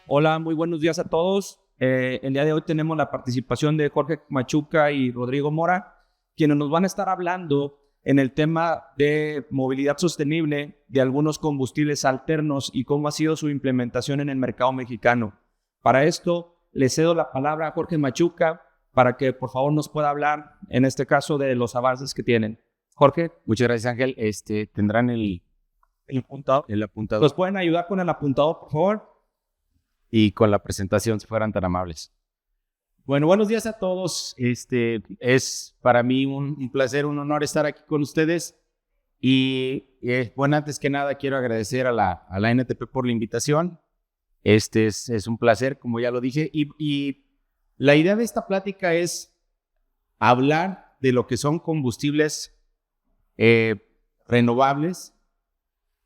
Hola, muy buenos días a todos. El día de hoy tenemos la participación de Jorge Machuca y Rodrigo Mora, quienes nos van a estar hablando en el tema de movilidad sostenible de algunos combustibles alternos y cómo ha sido su implementación en el mercado mexicano. Para esto, le cedo la palabra a Jorge Machuca para que por favor nos pueda hablar, en este caso, de los avances que tienen. Jorge. Muchas gracias, Ángel. Tendrán el apuntador. ¿Nos pueden ayudar con el apuntador, por favor? Y con la presentación, si fueran tan amables. Bueno, buenos días a todos. Es para mí un placer, un honor estar aquí con ustedes. Bueno, antes que nada, quiero agradecer a la NTP por la invitación. Es un placer, como ya lo dije. Y la idea de esta plática es hablar de lo que son combustibles renovables,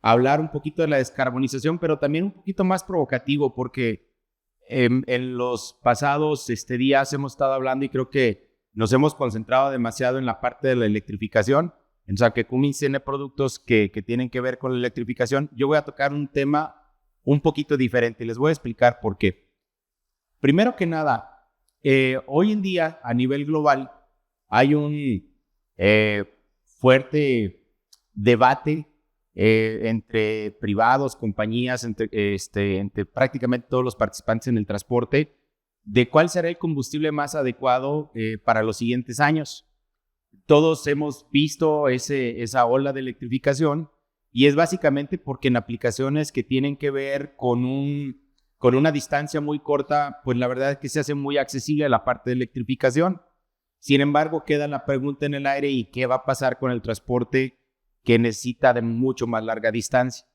hablar un poquito de la descarbonización, pero también un poquito más provocativo, porque en los pasados días hemos estado hablando y creo que nos hemos concentrado demasiado en la parte de la electrificación. O sea, que Cummins tiene productos que tienen que ver con la electrificación. Yo voy a tocar un tema un poquito diferente y les voy a explicar por qué. Primero que nada, hoy en día a nivel global hay un fuerte debate entre privados, compañías, entre prácticamente todos los participantes en el transporte, de cuál será el combustible más adecuado para los siguientes años. Todos hemos visto esa ola de electrificación y es básicamente porque en aplicaciones que tienen que ver con una distancia muy corta, pues la verdad es que se hace muy accesible la parte de electrificación. Sin embargo, queda la pregunta en el aire: ¿y qué va a pasar con el transporte que necesita de mucho más larga distancia?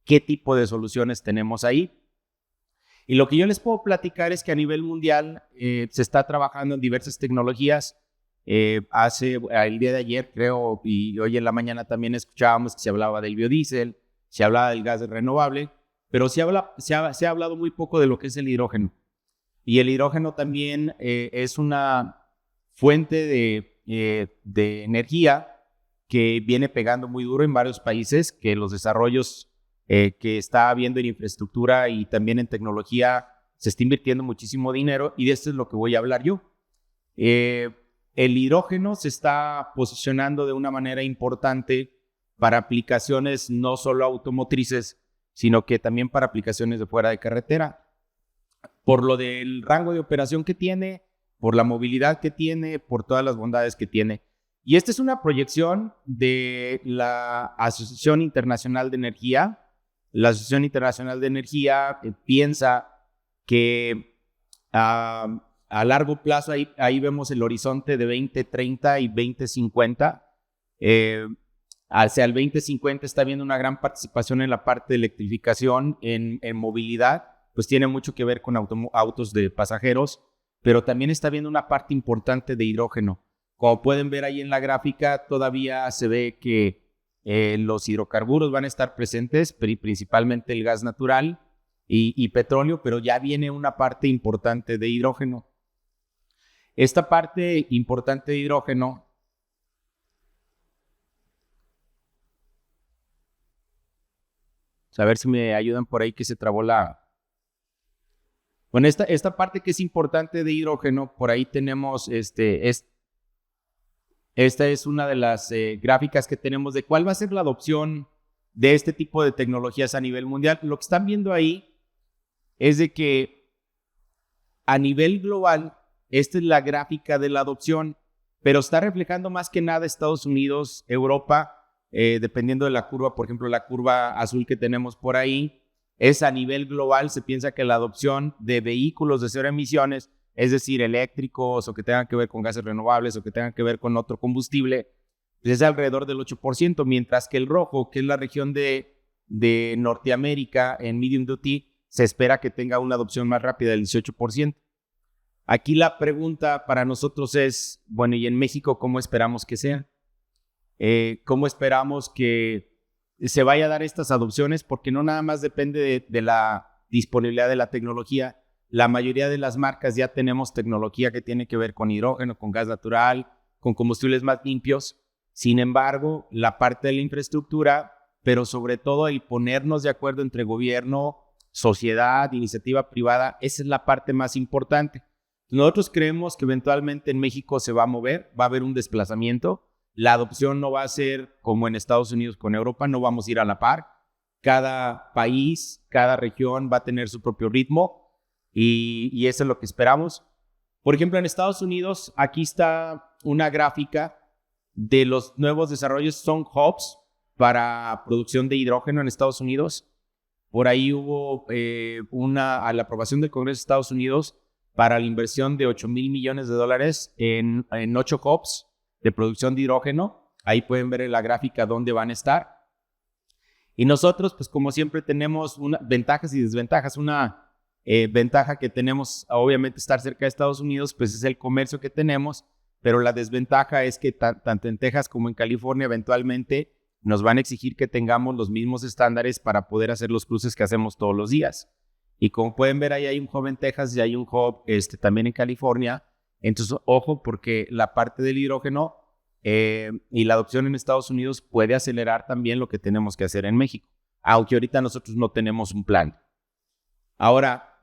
¿Qué tipo de soluciones tenemos ahí? Y lo que yo les puedo platicar es que a nivel mundial se está trabajando en diversas tecnologías. El día de ayer, creo, y hoy en la mañana también escuchábamos que se hablaba del biodiesel, se hablaba del gas renovable, pero se ha hablado muy poco de lo que es el hidrógeno. Y el hidrógeno también es una fuente de energía que viene pegando muy duro en varios países, que los desarrollos que está habiendo en infraestructura y también en tecnología se está invirtiendo muchísimo dinero, y de esto es lo que voy a hablar yo. El hidrógeno se está posicionando de una manera importante para aplicaciones no solo automotrices, sino que también para aplicaciones de fuera de carretera, por lo del rango de operación que tiene, por la movilidad que tiene, por todas las bondades que tiene. Y esta es una proyección de la Asociación Internacional de Energía. La Asociación Internacional de Energía piensa que a largo plazo, ahí vemos el horizonte de 2030 y 2050. Hacia el 2050 está habiendo una gran participación en la parte de electrificación en movilidad, pues tiene mucho que ver con autos de pasajeros, pero también está habiendo una parte importante de hidrógeno. Como pueden ver ahí en la gráfica, todavía se ve que los hidrocarburos van a estar presentes, principalmente el gas natural y petróleo, pero ya viene una parte importante de hidrógeno. Esta parte importante de hidrógeno a ver si me ayudan por ahí, que se trabó la... Bueno, esta parte que es importante de hidrógeno, por ahí tenemos esta es una de las gráficas que tenemos de cuál va a ser la adopción de este tipo de tecnologías a nivel mundial. Lo que están viendo ahí es de que a nivel global, esta es la gráfica de la adopción, pero está reflejando más que nada Estados Unidos, Europa, dependiendo de la curva. Por ejemplo, la curva azul que tenemos por ahí es a nivel global. Se piensa que la adopción de vehículos de cero emisiones, es decir, eléctricos o que tengan que ver con gases renovables o que tengan que ver con otro combustible, pues es alrededor del 8%, mientras que el rojo, que es la región de Norteamérica en medium duty, se espera que tenga una adopción más rápida del 18%. Aquí la pregunta para nosotros es, bueno, ¿y en México cómo esperamos que sea? ¿Cómo esperamos que se vaya a dar estas adopciones? Porque no nada más depende de la disponibilidad de la tecnología. La mayoría de las marcas ya tenemos tecnología que tiene que ver con hidrógeno, con gas natural, con combustibles más limpios. Sin embargo, la parte de la infraestructura, pero sobre todo el ponernos de acuerdo entre gobierno, sociedad, iniciativa privada, esa es la parte más importante. Nosotros creemos que eventualmente en México se va a mover, va a haber un desplazamiento. La adopción no va a ser como en Estados Unidos con Europa, no vamos a ir a la par. Cada país, cada región va a tener su propio ritmo y eso es lo que esperamos. Por ejemplo, en Estados Unidos, aquí está una gráfica de los nuevos desarrollos, son hubs para producción de hidrógeno en Estados Unidos. Por ahí hubo a la aprobación del Congreso de Estados Unidos para la inversión de $8,000 millones en 8 hubs de producción de hidrógeno. Ahí pueden ver en la gráfica dónde van a estar. Y nosotros, pues como siempre, tenemos ventajas y desventajas. Una ventaja que tenemos, obviamente, estar cerca de Estados Unidos, pues es el comercio que tenemos, pero la desventaja es que tanto en Texas como en California, eventualmente nos van a exigir que tengamos los mismos estándares para poder hacer los cruces que hacemos todos los días. Y como pueden ver, ahí hay un hub en Texas y hay un hub también en California. Entonces, ojo, porque la parte del hidrógeno y la adopción en Estados Unidos puede acelerar también lo que tenemos que hacer en México, aunque ahorita nosotros no tenemos un plan. Ahora,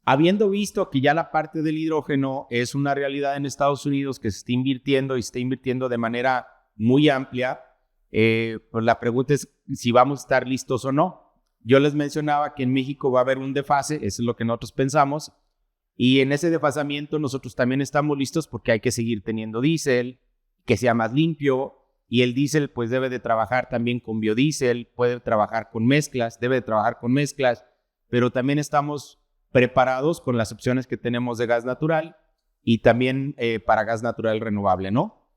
habiendo visto que ya la parte del hidrógeno es una realidad en Estados Unidos que se está invirtiendo y se está invirtiendo de manera muy amplia, pues la pregunta es si vamos a estar listos o no. Yo les mencionaba que en México va a haber un desfase, eso es lo que nosotros pensamos, y en ese desfasamiento nosotros también estamos listos porque hay que seguir teniendo diésel, que sea más limpio, y el diésel pues debe de trabajar también con biodiesel, puede trabajar con mezclas, debe de trabajar con mezclas, pero también estamos preparados con las opciones que tenemos de gas natural y también para gas natural renovable, ¿no?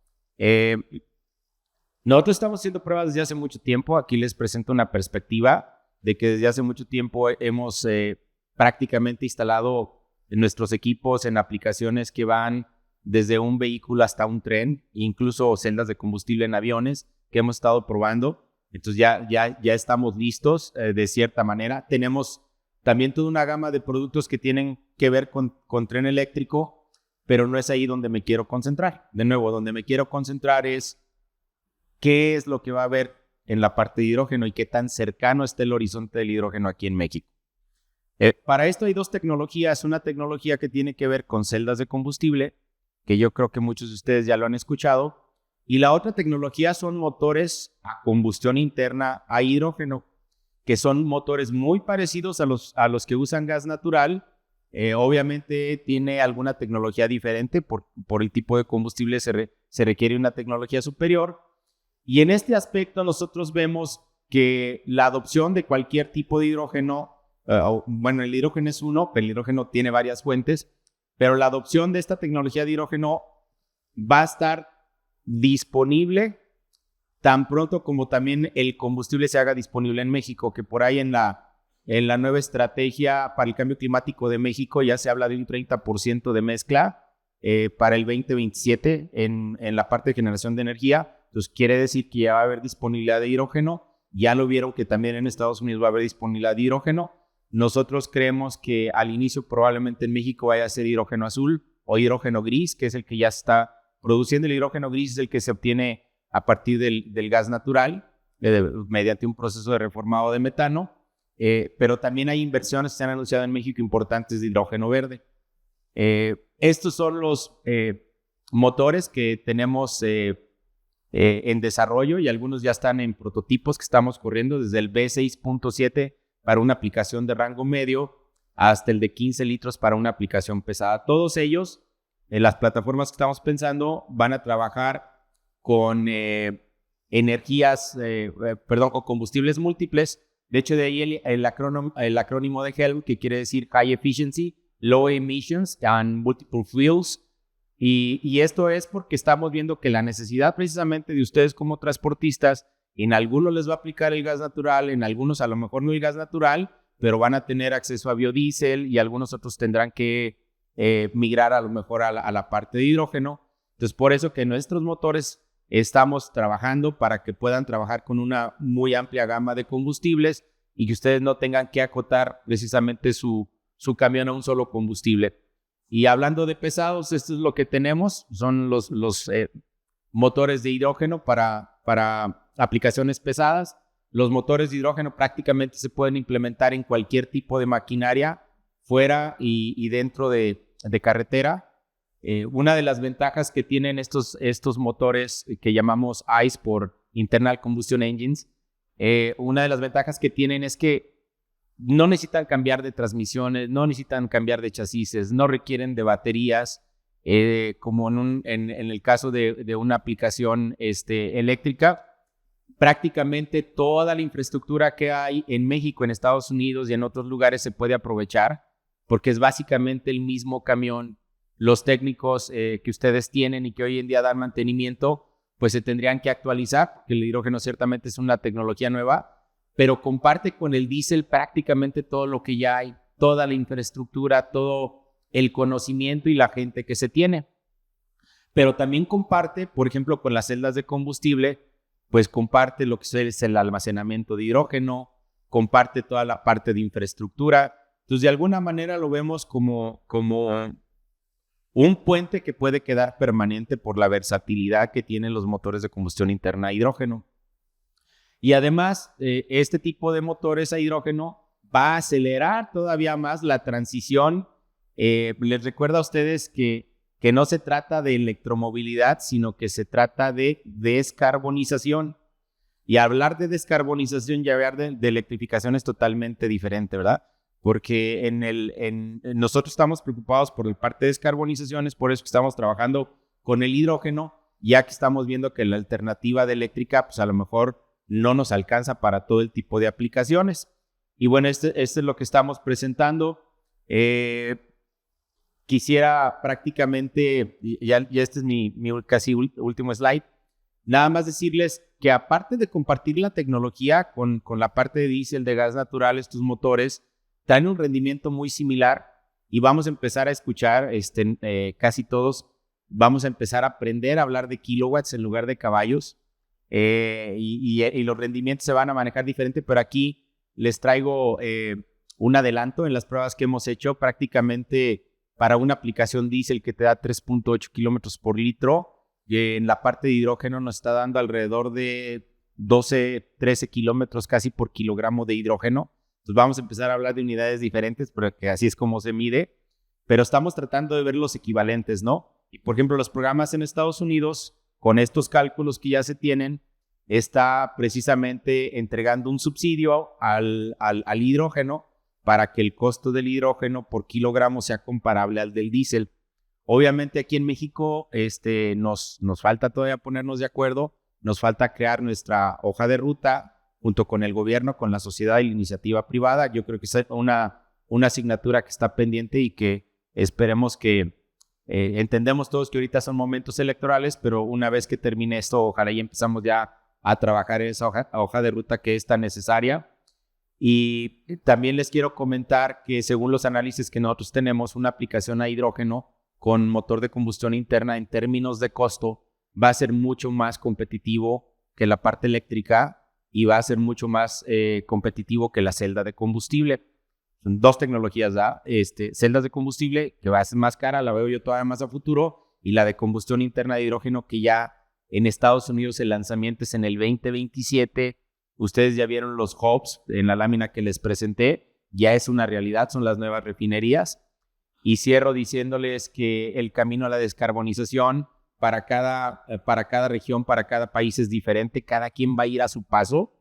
Nosotros estamos haciendo pruebas desde hace mucho tiempo. Aquí les presento una perspectiva de que desde hace mucho tiempo hemos prácticamente instalado nuestros equipos en aplicaciones que van desde un vehículo hasta un tren, incluso celdas de combustible en aviones que hemos estado probando. Entonces ya estamos listos de cierta manera. Tenemos también toda una gama de productos que tienen que ver con tren eléctrico, pero no es ahí donde me quiero concentrar. De nuevo, donde me quiero concentrar es qué es lo que va a haber en la parte de hidrógeno y qué tan cercano está el horizonte del hidrógeno aquí en México. Para esto hay dos tecnologías. Una tecnología que tiene que ver con celdas de combustible, que yo creo que muchos de ustedes ya lo han escuchado, y la otra tecnología son motores a combustión interna a hidrógeno, que son motores muy parecidos a los que usan gas natural. Obviamente tiene alguna tecnología diferente, por el tipo de combustible se requiere una tecnología superior. Y en este aspecto nosotros vemos que la adopción de cualquier tipo de hidrógeno, bueno, el hidrógeno es uno, pero el hidrógeno tiene varias fuentes, pero la adopción de esta tecnología de hidrógeno va a estar disponible tan pronto como también el combustible se haga disponible en México, que por ahí en la nueva estrategia para el cambio climático de México ya se habla de un 30% de mezcla para el 2027 en la parte de generación de energía. Entonces quiere decir que ya va a haber disponibilidad de hidrógeno. Ya lo vieron que también en Estados Unidos va a haber disponibilidad de hidrógeno. Nosotros creemos que al inicio probablemente en México vaya a ser hidrógeno azul o hidrógeno gris, que es el que ya está produciendo. El hidrógeno gris es el que se obtiene a partir del gas natural mediante un proceso de reformado de metano. Pero también hay inversiones que se han anunciado en México importantes de hidrógeno verde. Estos son los motores que tenemos en desarrollo y algunos ya están en prototipos que estamos corriendo desde el B6.7 para una aplicación de rango medio hasta el de 15 litros para una aplicación pesada. Todos ellos, las plataformas que estamos pensando, van a trabajar con con combustibles múltiples. De hecho, de ahí el acrónimo de HELM, que quiere decir High Efficiency, Low Emissions and Multiple Fuels. Y esto es porque estamos viendo que la necesidad precisamente de ustedes como transportistas, en algunos les va a aplicar el gas natural, en algunos a lo mejor no el gas natural, pero van a tener acceso a biodiesel y algunos otros tendrán que migrar a lo mejor a la parte de hidrógeno. Entonces, por eso que nuestros motores estamos trabajando para que puedan trabajar con una muy amplia gama de combustibles y que ustedes no tengan que acotar precisamente su camión a un solo combustible. Y hablando de pesados, esto es lo que tenemos, son los motores de hidrógeno para aplicaciones pesadas. los motores de hidrógeno prácticamente se pueden implementar en cualquier tipo de maquinaria, fuera y dentro de carretera. Una de las ventajas que tienen estos motores que llamamos ICE por Internal Combustion Engines, una de las ventajas que tienen es que no necesitan cambiar de transmisiones, no necesitan cambiar de chasis, no requieren de baterías, como en el caso de una aplicación eléctrica. Prácticamente toda la infraestructura que hay en México, en Estados Unidos y en otros lugares se puede aprovechar, porque es básicamente el mismo camión. Los técnicos que ustedes tienen y que hoy en día dan mantenimiento, pues se tendrían que actualizar, porque el hidrógeno ciertamente es una tecnología nueva, pero comparte con el diésel prácticamente todo lo que ya hay, toda la infraestructura, todo el conocimiento y la gente que se tiene. Pero también comparte, por ejemplo, con las celdas de combustible, pues comparte lo que es el almacenamiento de hidrógeno, comparte toda la parte de infraestructura. Entonces, de alguna manera lo vemos como un puente que puede quedar permanente por la versatilidad que tienen los motores de combustión interna a hidrógeno. Y además, este tipo de motores a hidrógeno va a acelerar todavía más la transición. Les recuerdo a ustedes que no se trata de electromovilidad, sino que se trata de descarbonización. Y hablar de descarbonización y hablar de electrificación es totalmente diferente, ¿verdad? Porque nosotros estamos preocupados por la parte de descarbonización, es por eso que estamos trabajando con el hidrógeno, ya que estamos viendo que la alternativa de eléctrica, pues a lo mejor no nos alcanza para todo el tipo de aplicaciones. Y bueno, este es lo que estamos presentando. Quisiera prácticamente, ya este es mi casi último slide, nada más decirles que aparte de compartir la tecnología con la parte de diésel, de gas natural, estos motores traen un rendimiento muy similar y vamos a empezar a escuchar, casi todos, vamos a empezar a aprender a hablar de kilowatts en lugar de caballos. Y los rendimientos se van a manejar diferente, pero aquí les traigo un adelanto en las pruebas que hemos hecho. Prácticamente para una aplicación diésel que te da 3.8 kilómetros por litro, en la parte de hidrógeno nos está dando alrededor de 12, 13 kilómetros casi por kilogramo de hidrógeno. Entonces vamos a empezar a hablar de unidades diferentes, porque así es como se mide, pero estamos tratando de ver los equivalentes, ¿no? Y por ejemplo, los programas en Estados Unidos, con estos cálculos que ya se tienen, está precisamente entregando un subsidio al hidrógeno para que el costo del hidrógeno por kilogramo sea comparable al del diésel. Obviamente aquí en México nos falta todavía ponernos de acuerdo, nos falta crear nuestra hoja de ruta junto con el gobierno, con la sociedad y la iniciativa privada. Yo creo que es una asignatura que está pendiente y que esperemos que entendemos todos que ahorita son momentos electorales, pero una vez que termine esto, ojalá y empezamos ya a trabajar en esa hoja de ruta que es tan necesaria. Y también les quiero comentar que según los análisis que nosotros tenemos, una aplicación a hidrógeno con motor de combustión interna en términos de costo va a ser mucho más competitivo que la parte eléctrica y va a ser mucho más competitivo que la celda de combustible. Son dos tecnologías, ¿verdad? Celdas de combustible, que va a ser más cara, la veo yo todavía más a futuro, y la de combustión interna de hidrógeno, que ya en Estados Unidos el lanzamiento es en el 2027. Ustedes ya vieron los hubs en la lámina que les presenté, ya es una realidad, son las nuevas refinerías. Y cierro diciéndoles que el camino a la descarbonización para cada región, para cada país es diferente, cada quien va a ir a su paso.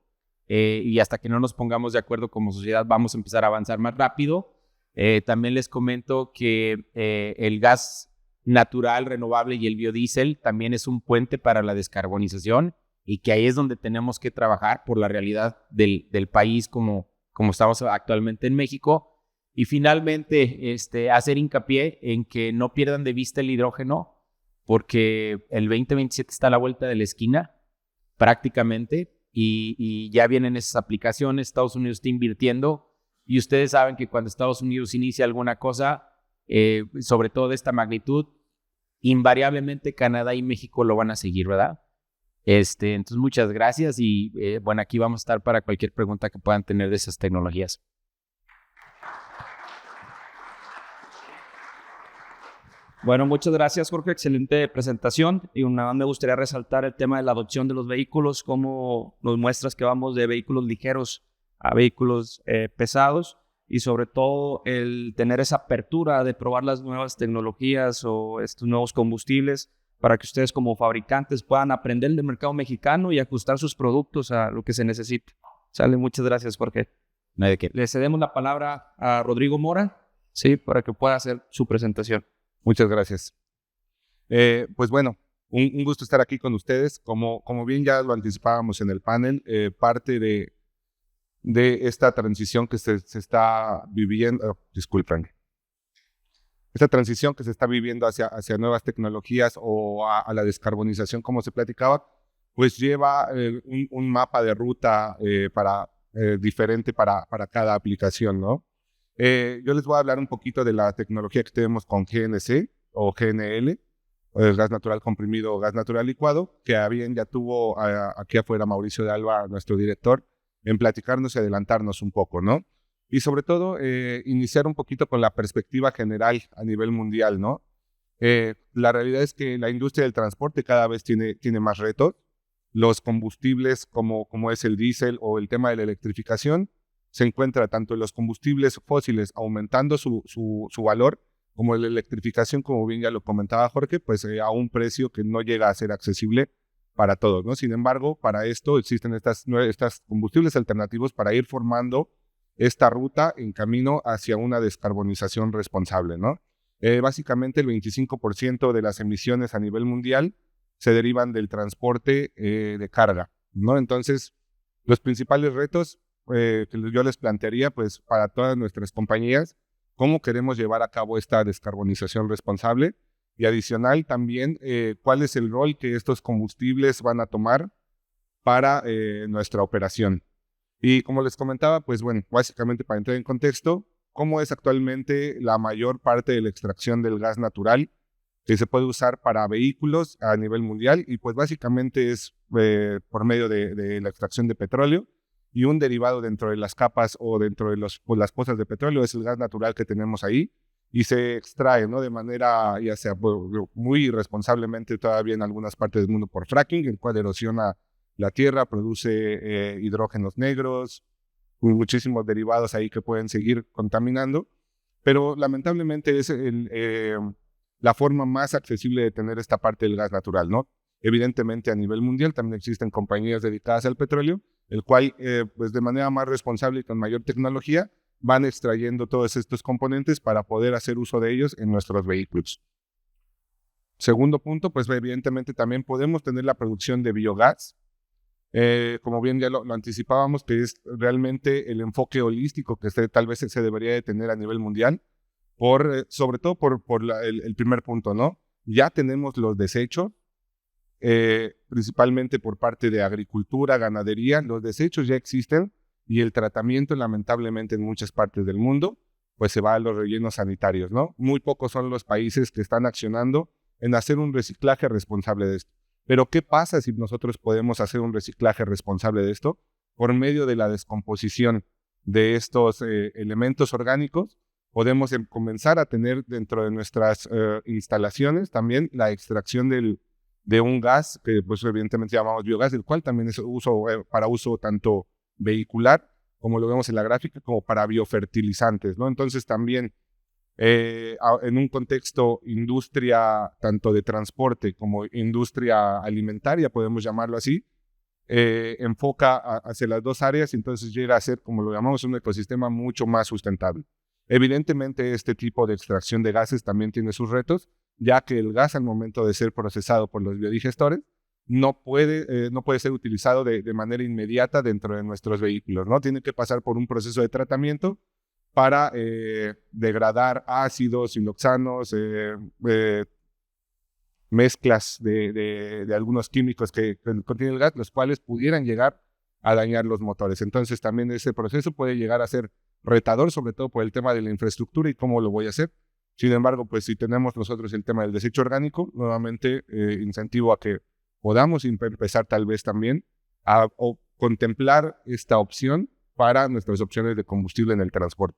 Y hasta que no nos pongamos de acuerdo como sociedad vamos a empezar a avanzar más rápido. También les comento que el gas natural, renovable y el biodiesel también es un puente para la descarbonización y que ahí es donde tenemos que trabajar por la realidad del país como estamos actualmente en México. Y finalmente, hacer hincapié en que no pierdan de vista el hidrógeno porque el 2027 está a la vuelta de la esquina prácticamente. Y ya vienen esas aplicaciones, Estados Unidos está invirtiendo y ustedes saben que cuando Estados Unidos inicia alguna cosa, sobre todo de esta magnitud, invariablemente Canadá y México lo van a seguir, ¿verdad? Entonces muchas gracias y bueno, aquí vamos a estar para cualquier pregunta que puedan tener de esas tecnologías. Bueno, muchas gracias, Jorge. Excelente presentación. Y una vez me gustaría resaltar el tema de la adopción de los vehículos, cómo nos muestras que vamos de vehículos ligeros a vehículos pesados y sobre todo el tener esa apertura de probar las nuevas tecnologías o estos nuevos combustibles para que ustedes como fabricantes puedan aprender del mercado mexicano y ajustar sus productos a lo que se necesite. Sale, muchas gracias, Jorge. No hay de qué. Le cedemos la palabra a Rodrigo Mora, sí, para que pueda hacer su presentación. Muchas gracias. Pues bueno, un gusto estar aquí con ustedes. Como bien ya lo anticipábamos en el panel, parte de esta transición que se está viviendo, disculpen, esta transición que se está viviendo hacia nuevas tecnologías o a la descarbonización, como se platicaba, pues lleva un mapa de ruta diferente para cada aplicación, ¿no? Yo les voy a hablar un poquito de la tecnología que tenemos con GNC o GNL, gas natural comprimido o gas natural licuado, que bien ya tuvo aquí afuera Mauricio de Alba, nuestro director, en platicarnos y adelantarnos un poco, ¿no? Y sobre todo, iniciar un poquito con la perspectiva general a nivel mundial, ¿no? La realidad es que la industria del transporte cada vez tiene más retos. Los combustibles como es el diésel o el tema de la electrificación, se encuentra tanto los combustibles fósiles aumentando su valor, como la electrificación, como bien ya lo comentaba Jorge, pues a un precio que no llega a ser accesible para todos, ¿no? Sin embargo, para esto existen estas combustibles alternativos para ir formando esta ruta en camino hacia una descarbonización responsable, ¿no? Básicamente el 25% de las emisiones a nivel mundial se derivan del transporte de carga, ¿no? Entonces, los principales retos que yo les plantearía, pues, para todas nuestras compañías, cómo queremos llevar a cabo esta descarbonización responsable y adicional también, cuál es el rol que estos combustibles van a tomar para nuestra operación. Y como les comentaba, pues bueno, básicamente para entrar en contexto, cómo es actualmente la mayor parte de la extracción del gas natural que se puede usar para vehículos a nivel mundial, y pues básicamente es por medio de la extracción de petróleo, y un derivado dentro de las capas o dentro de las pozas de petróleo es el gas natural que tenemos ahí, y se extrae, ¿no? De manera, ya sea muy irresponsablemente todavía en algunas partes del mundo por fracking, el cual erosiona la tierra, produce hidrógenos negros, muchísimos derivados ahí que pueden seguir contaminando, pero lamentablemente es la forma más accesible de tener esta parte del gas natural, ¿no? Evidentemente a nivel mundial también existen compañías dedicadas al petróleo, el cual pues de manera más responsable y con mayor tecnología van extrayendo todos estos componentes para poder hacer uso de ellos en nuestros vehículos. Segundo punto, pues evidentemente también podemos tener la producción de biogás, como bien ya lo anticipábamos, que es realmente el enfoque holístico que tal vez se debería de tener a nivel mundial, sobre todo por el primer punto, ¿no? Ya tenemos los desechos, principalmente por parte de agricultura, ganadería, los desechos ya existen y el tratamiento lamentablemente en muchas partes del mundo pues se va a los rellenos sanitarios, ¿no? Muy pocos son los países que están accionando en hacer un reciclaje responsable de esto. Pero ¿qué pasa si nosotros podemos hacer un reciclaje responsable de esto? Por medio de la descomposición de estos elementos orgánicos, podemos comenzar a tener dentro de nuestras instalaciones también la extracción de un gas que pues evidentemente llamamos biogás, el cual también es para uso tanto vehicular, como lo vemos en la gráfica, como para biofertilizantes, ¿no? Entonces también en un contexto industria tanto de transporte como industria alimentaria, podemos llamarlo así, enfoca hacia las dos áreas y entonces llega a ser, como lo llamamos, un ecosistema mucho más sustentable. Evidentemente, este tipo de extracción de gases también tiene sus retos, ya que el gas al momento de ser procesado por los biodigestores no puede ser utilizado de manera inmediata dentro de nuestros vehículos, ¿no? Tiene que pasar por un proceso de tratamiento para degradar ácidos, siloxanos, mezclas de algunos químicos que contiene el gas, los cuales pudieran llegar a dañar los motores. Entonces también ese proceso puede llegar a ser retador, sobre todo por el tema de la infraestructura y cómo lo voy a hacer. Sin embargo, pues si tenemos nosotros el tema del desecho orgánico, nuevamente incentivo a que podamos empezar tal vez también a contemplar esta opción para nuestras opciones de combustible en el transporte.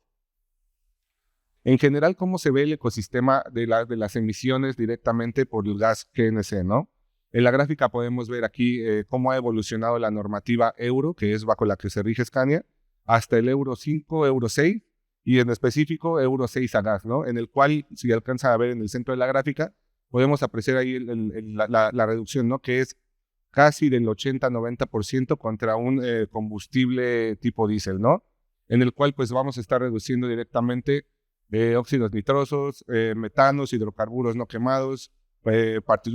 En general, ¿cómo se ve el ecosistema de las emisiones directamente por el gas GNC, ¿no? En la gráfica podemos ver aquí cómo ha evolucionado la normativa Euro, que es bajo la que se rige Scania, hasta el Euro 5, Euro 6 y en específico Euro 6 a gas, ¿no? En el cual, si alcanzan a ver en el centro de la gráfica, podemos apreciar ahí la reducción, ¿no? Que es casi del 80-90% contra un combustible tipo diésel, ¿no? En el cual pues vamos a estar reduciendo directamente óxidos nitrosos, metanos, hidrocarburos no quemados,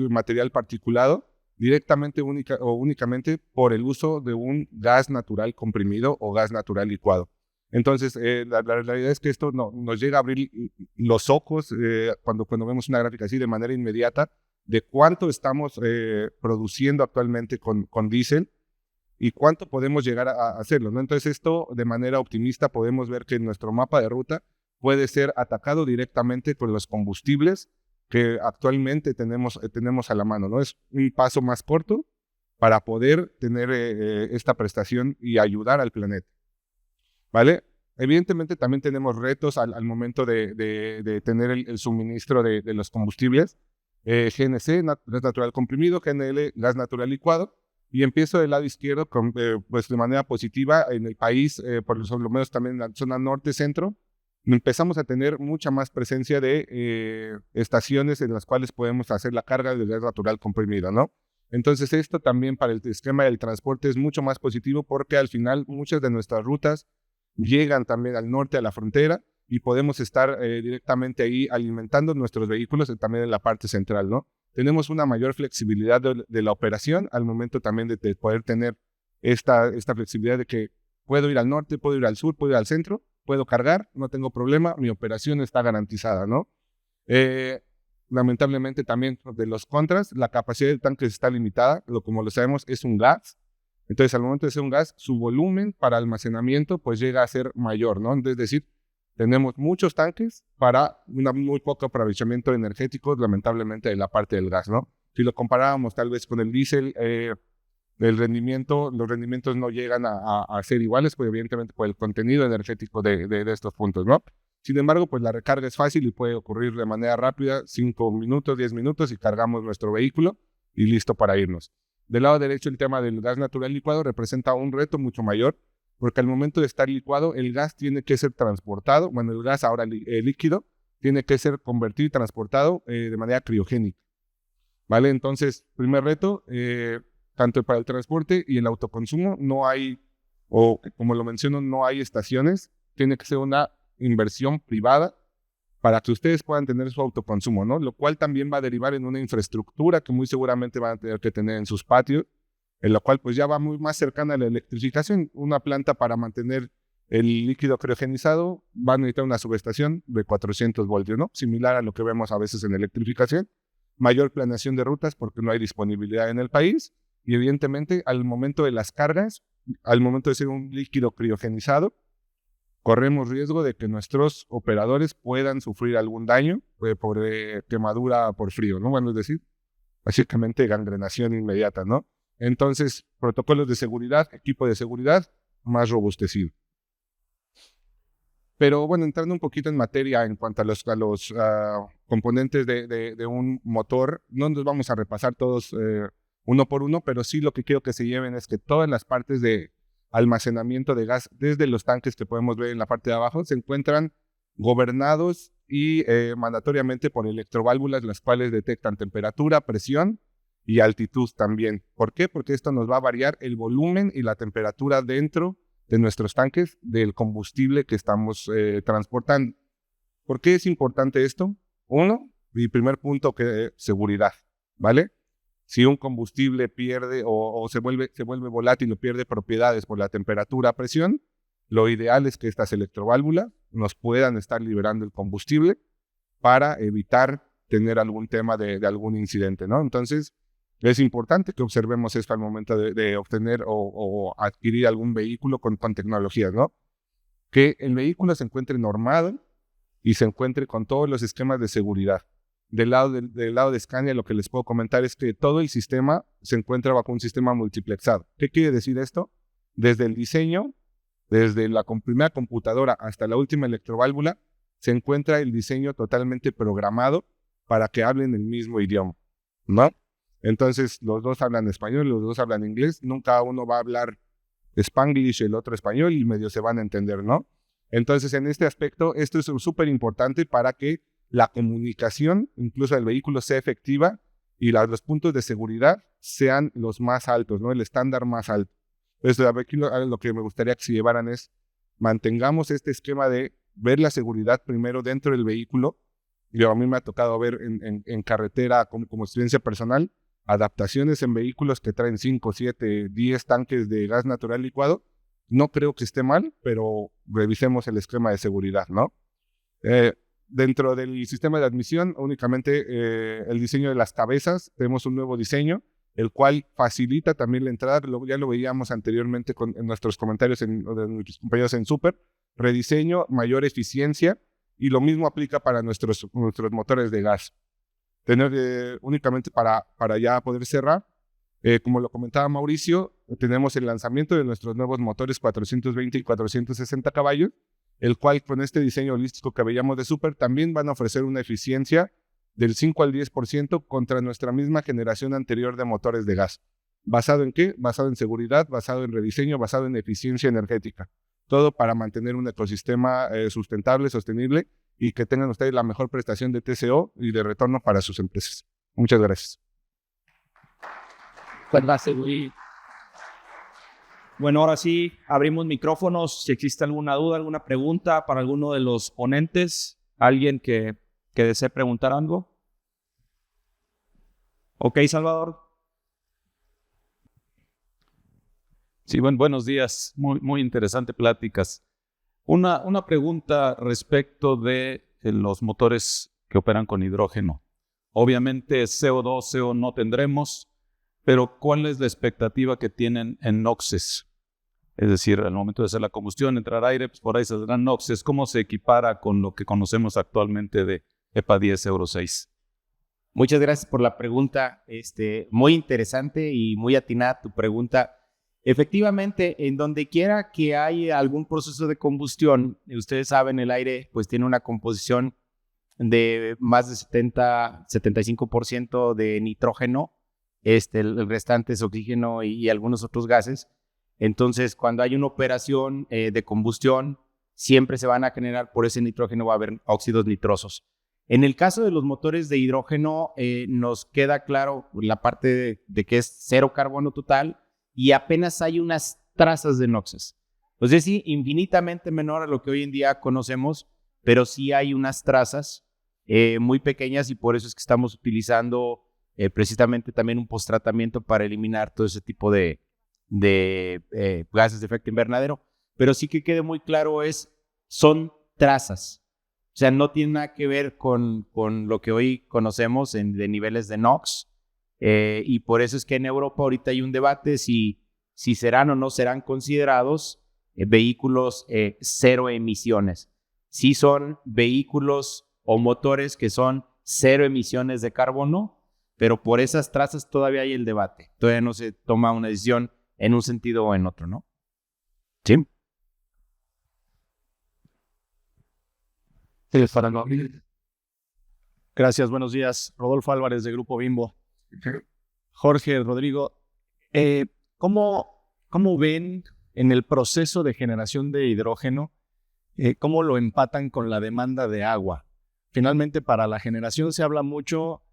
material particulado, directamente únicamente por el uso de un gas natural comprimido o gas natural licuado. Entonces, la realidad es que esto nos llega a abrir los ojos cuando vemos una gráfica así de manera inmediata de cuánto estamos produciendo actualmente con diésel y cuánto podemos llegar a hacerlo, ¿no? Entonces, esto de manera optimista podemos ver que nuestro mapa de ruta puede ser atacado directamente con los combustibles que actualmente tenemos a la mano, ¿no? Es un paso más corto para poder tener esta prestación y ayudar al planeta, ¿vale? Evidentemente también tenemos retos al momento de tener el suministro de los combustibles. GNC, gas natural comprimido, GNL, gas natural licuado. Y empiezo del lado izquierdo, pues de manera positiva, en el país, por lo menos también en la zona norte-centro, empezamos a tener mucha más presencia de estaciones en las cuales podemos hacer la carga de gas natural comprimido, ¿no? Entonces esto también para el esquema del transporte es mucho más positivo porque al final muchas de nuestras rutas llegan también al norte, a la frontera, y podemos estar directamente ahí alimentando nuestros vehículos también en la parte central, ¿no? Tenemos una mayor flexibilidad de la operación al momento también de poder tener esta flexibilidad de que puedo ir al norte, puedo ir al sur, puedo ir al centro, puedo cargar, no tengo problema, mi operación está garantizada, ¿no? Lamentablemente también de los contras, la capacidad del tanque está limitada, como lo sabemos es un gas, entonces al momento de ser un gas, su volumen para almacenamiento pues llega a ser mayor, ¿no? Es decir, tenemos muchos tanques para muy poco aprovechamiento energético, lamentablemente de la parte del gas, ¿no? Si lo comparábamos tal vez con el diésel, los rendimientos no llegan a ser iguales, pues evidentemente por el contenido energético de estos puntos, ¿no? Sin embargo, pues la recarga es fácil y puede ocurrir de manera rápida, 5 minutos, 10 minutos y cargamos nuestro vehículo y listo para irnos. Del lado derecho, el tema del gas natural licuado representa un reto mucho mayor, porque al momento de estar licuado, el gas tiene que ser transportado, bueno, el gas ahora líquido, tiene que ser convertido y transportado de manera criogénica, ¿vale? Entonces, primer reto, tanto para el transporte y el autoconsumo, no hay, o como lo menciono, no hay estaciones, tiene que ser una inversión privada para que ustedes puedan tener su autoconsumo, ¿no? Lo cual también va a derivar en una infraestructura que muy seguramente van a tener que tener en sus patios, en la cual pues ya va muy más cercana a la electrificación. Una planta para mantener el líquido criogenizado va a necesitar una subestación de 400 voltios, ¿no? Similar a lo que vemos a veces en electrificación. Mayor planeación de rutas porque no hay disponibilidad en el país y evidentemente al momento de las cargas, al momento de ser un líquido criogenizado, corremos riesgo de que nuestros operadores puedan sufrir algún daño por quemadura por frío, ¿no? Bueno, es decir, básicamente gangrenación inmediata, ¿no? Entonces, protocolos de seguridad, equipo de seguridad más robustecido. Pero bueno, entrando un poquito en materia en cuanto a los componentes de un motor, no nos vamos a repasar todos uno por uno, pero sí lo que quiero que se lleven es que todas las partes de almacenamiento de gas, desde los tanques que podemos ver en la parte de abajo, se encuentran gobernados y mandatoriamente por electroválvulas, las cuales detectan temperatura, presión y altitud también. ¿Por qué? Porque esto nos va a variar el volumen y la temperatura dentro de nuestros tanques del combustible que estamos transportando. ¿Por qué es importante esto? Uno, mi primer punto, que seguridad, ¿vale? Si un combustible pierde o se vuelve volátil o pierde propiedades por la temperatura, presión, lo ideal es que estas electroválvulas nos puedan estar liberando el combustible para evitar tener algún tema de algún incidente, ¿no? Entonces, es importante que observemos esto al momento de obtener o adquirir algún vehículo con tecnologías, ¿no? Que el vehículo se encuentre normado y se encuentre con todos los esquemas de seguridad. Del lado de Scania, lo que les puedo comentar es que todo el sistema se encuentra bajo un sistema multiplexado. ¿Qué quiere decir esto? Desde el diseño, desde la primera computadora hasta la última electroválvula, se encuentra el diseño totalmente programado para que hablen el mismo idioma, ¿no? Entonces, los dos hablan español, los dos hablan inglés, nunca uno va a hablar Spanglish y el otro español y medio se van a entender, ¿no? Entonces, en este aspecto, esto es súper importante para que la comunicación, incluso del vehículo, sea efectiva y los puntos de seguridad sean los más altos, ¿no? El estándar más alto. Entonces, aquí lo que me gustaría que se llevaran es, mantengamos este esquema de ver la seguridad primero dentro del vehículo. A mí me ha tocado ver en carretera como experiencia personal, adaptaciones en vehículos que traen 5, 7, 10 tanques de gas natural licuado. No creo que esté mal, pero revisemos el esquema de seguridad, ¿no? Dentro del sistema de admisión, únicamente el diseño de las cabezas, tenemos un nuevo diseño, el cual facilita también la entrada. Ya lo veíamos anteriormente en nuestros comentarios de nuestros compañeros en Super. Rediseño, mayor eficiencia, y lo mismo aplica para nuestros motores de gas. Únicamente para ya poder cerrar, como lo comentaba Mauricio, tenemos el lanzamiento de nuestros nuevos motores 420 y 460 caballos, el cual con este diseño holístico que veíamos de Super también van a ofrecer una eficiencia del 5 al 10% contra nuestra misma generación anterior de motores de gas. ¿Basado en qué? Basado en seguridad, basado en rediseño, basado en eficiencia energética. Todo para mantener un ecosistema sustentable, sostenible, y que tengan ustedes la mejor prestación de TCO y de retorno para sus empresas. Muchas gracias. Bueno, ahora sí, abrimos micrófonos. Si existe alguna duda, alguna pregunta para alguno de los ponentes, alguien que desee preguntar algo. Ok, Salvador. Sí, buenos días. Muy interesante pláticas. Una pregunta respecto de los motores que operan con hidrógeno. Obviamente CO2, CO no tendremos, pero ¿cuál es la expectativa que tienen en NOxes? Es decir, al momento de hacer la combustión, entrar aire, pues por ahí saldrán NOxes. ¿Cómo se equipara con lo que conocemos actualmente de EPA 10 Euro 6? Muchas gracias por la pregunta. Muy interesante y muy atinada tu pregunta. Efectivamente, en donde quiera que haya algún proceso de combustión, ustedes saben, el aire pues tiene una composición de más de 75% de nitrógeno, el restante es oxígeno y algunos otros gases. Entonces, cuando hay una operación de combustión, siempre se van a generar, por ese nitrógeno va a haber óxidos nitrosos. En el caso de los motores de hidrógeno, nos queda claro la parte de que es cero carbono total, y apenas hay unas trazas de NOxes. Es decir, infinitamente menor a lo que hoy en día conocemos, pero sí hay unas trazas muy pequeñas, y por eso es que estamos utilizando precisamente también un posttratamiento para eliminar todo ese tipo de gases de efecto invernadero. Pero sí que quede muy claro, son trazas. O sea, no tiene nada que ver con lo que hoy conocemos de niveles de NOx. Y por eso es que en Europa ahorita hay un debate si serán o no serán considerados vehículos cero emisiones. Si son vehículos o motores que son cero emisiones de carbono, pero por esas trazas todavía hay el debate. Todavía no se toma una decisión en un sentido o en otro, ¿no? Sí. Gracias, buenos días. Rodolfo Álvarez de Grupo Bimbo. Jorge, Rodrigo, ¿cómo ven en el proceso de generación de hidrógeno, cómo lo empatan con la demanda de agua? Finalmente, para la generación se habla mucho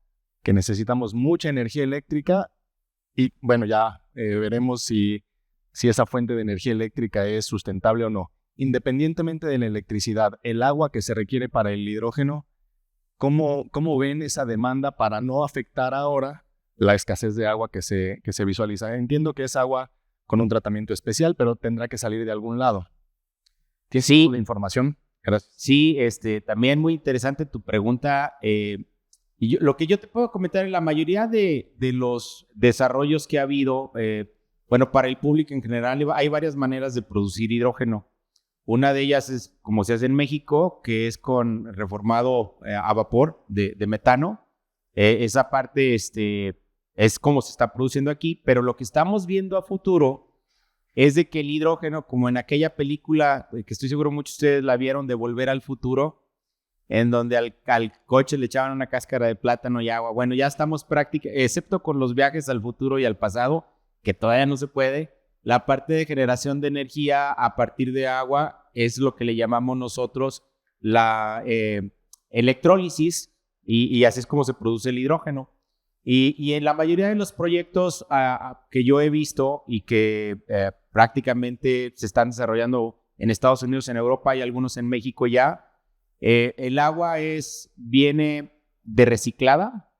que necesitamos mucha energía eléctrica y, bueno, ya veremos si esa fuente de energía eléctrica es sustentable o no. Independientemente de la electricidad, el agua que se requiere para el hidrógeno, ¿cómo ven esa demanda para no afectar ahora la escasez de agua que se visualiza? Entiendo que es agua con un tratamiento especial, pero tendrá que salir de algún lado. ¿Tienes Sí, la información? Gracias. Sí, también muy interesante tu pregunta. Y lo que yo te puedo comentar, en la mayoría de los desarrollos que ha habido, bueno, para el público en general, hay varias maneras de producir hidrógeno. Una de ellas es como se hace en México, que es con reformado a vapor de metano. Esa parte es como se está produciendo aquí, pero lo que estamos viendo a futuro es de que el hidrógeno, como en aquella película que estoy seguro muchos de ustedes la vieron, de Volver al Futuro, en donde al coche le echaban una cáscara de plátano y agua. Bueno, ya estamos prácticamente, excepto con los viajes al futuro y al pasado, que todavía no se puede. La parte de generación de energía a partir de agua es lo que le llamamos nosotros la electrólisis, y así es como se produce el hidrógeno. Y en la mayoría de los proyectos que yo he visto y que prácticamente se están desarrollando en Estados Unidos, en Europa y algunos en México ya, el agua viene de reciclada,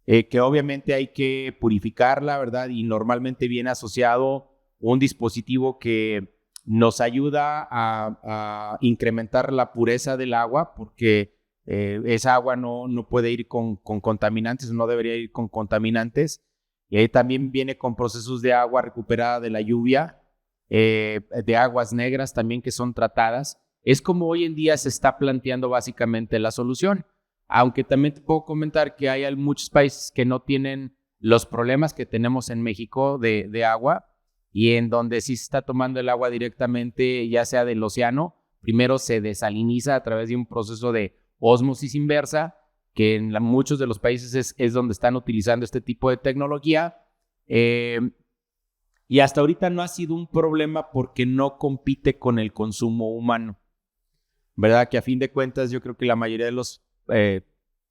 que obviamente hay que purificarla, ¿verdad? Y normalmente viene asociado un dispositivo que nos ayuda a incrementar la pureza del agua, porque esa agua no puede ir con contaminantes, no debería ir con contaminantes. Y ahí también viene con procesos de agua recuperada de la lluvia, de aguas negras también que son tratadas. Es como hoy en día se está planteando básicamente la solución. Aunque también te puedo comentar que hay muchos países que no tienen los problemas que tenemos en México de agua, y en donde sí se está tomando el agua directamente, ya sea del océano. Primero se desaliniza a través de un proceso de ósmosis inversa, que en muchos de los países es donde están utilizando este tipo de tecnología. Y hasta ahorita no ha sido un problema porque no compite con el consumo humano, ¿verdad? Que a fin de cuentas yo creo que la mayoría de los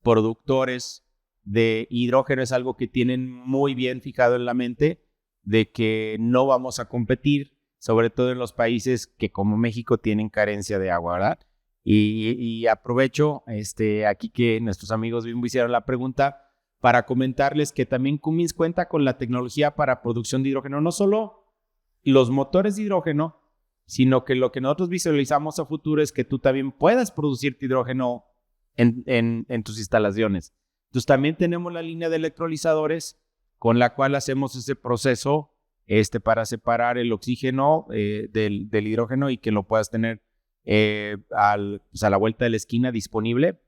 productores de hidrógeno es algo que tienen muy bien fijado en la mente, de que no vamos a competir, sobre todo en los países que como México tienen carencia de agua, ¿verdad? Y aprovecho aquí que nuestros amigos Bimbo hicieron la pregunta para comentarles que también Cummins cuenta con la tecnología para producción de hidrógeno, no solo los motores de hidrógeno, sino que lo que nosotros visualizamos a futuro es que tú también puedas producir hidrógeno en tus instalaciones. Entonces también tenemos la línea de electrolizadores con la cual hacemos ese proceso para separar el oxígeno del hidrógeno y que lo puedas tener a la vuelta de la esquina disponible.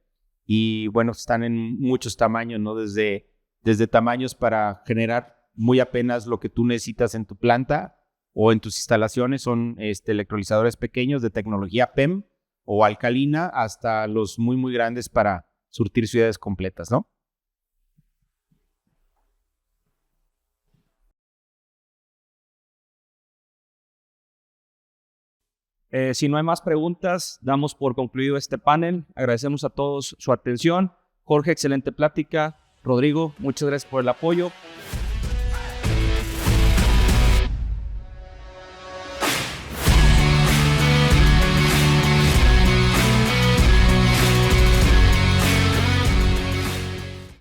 Y bueno, están en muchos tamaños, ¿no? Desde tamaños para generar muy apenas lo que tú necesitas en tu planta o en tus instalaciones, son electrolizadores pequeños de tecnología PEM o alcalina, hasta los muy, muy grandes para surtir ciudades completas, ¿no? Si no hay más preguntas, damos por concluido este panel. Agradecemos a todos su atención. Jorge, excelente plática. Rodrigo, muchas gracias por el apoyo.